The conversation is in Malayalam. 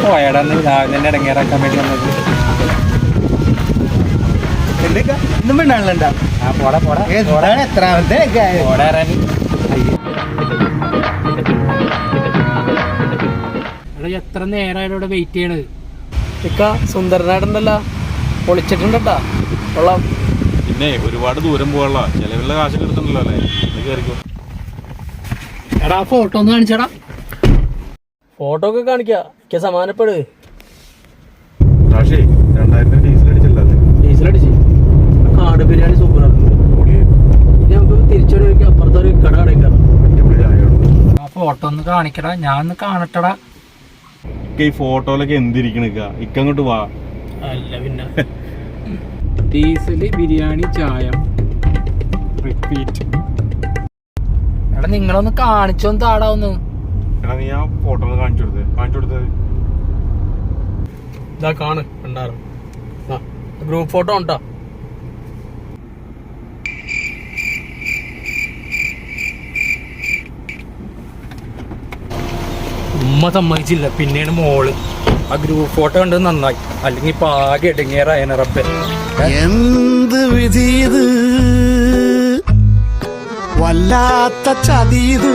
പോയാടാന്ന് രാവിലെ തന്നെ ഇടങ്ങേറാക്കാൻ വേണ്ടി വന്നത്. ഇന്നും പെണ്ണാണല്ലോ. എത്രാമത്തെ എത്ര നേരമായാലും ഇവിടെ വെയിറ്റ് ചെയ്യണത്. ഇക്ക സുന്ദരനായിട്ടുണ്ടല്ലോ, പൊളിച്ചിട്ടുണ്ടാ കൊള്ളാം. പിന്നെ ഒരുപാട് ദൂരം പോകാനുള്ള ചെലവുള്ള കാശൊക്കെ എടുത്തിട്ടുണ്ടല്ലോ അല്ലേ? കയറിക്കോ. എടാ ഫോട്ടോ ഒന്ന് കാണിച്ചടാ. ഫോട്ടോ ഒക്കെ കാണിക്കാം, എനിക്ക് സമാനപ്പെട്. ഡീസലടിച്ച് കാട് ബിരിയാണി സൂപ്പറാണ്. ഇനി നമുക്ക് തിരിച്ചൊരു അപ്പുറത്തൊരു കട അടയ്ക്കാം. ആ ഫോട്ടോ ഒന്ന് കാണിക്കടാ, ഞാൻ ഒന്ന് കാണട്ടടാ. ഈ ഫോട്ടോയിലൊക്കെ എന്തിരിക്കണ ഇക്കങ്ങോട്ട് വാ. അല്ല പിന്നെ ഡീസല് ബിരിയാണി ചായ റിപ്പീറ്റ്. എടാ നിങ്ങളൊന്ന് കാണിച്ചോന്ന് താടാവുന്നു. എടാ നീ ആ ഫോട്ടോ ഒന്ന് കാണിച്ചു കൊടുത്തത് ഇതാ കാണ് ഉണ്ടാറും. ഗ്രൂപ്പ് ഫോട്ടോ ഉണ്ടോ? ഉമ്മ സമ്മതിച്ചില്ല, പിന്നീട് മോള്. ആ ഗ്രൂപ്പ് ഫോട്ടോ കണ്ടത് നന്നായി, അല്ലെങ്കിൽ ഇപ്പൊ ആകെ ഇടങ്ങേറായന റബ്ബെ. എന്ത് വിധിയത്, വല്ലാത്ത ചതിയത്.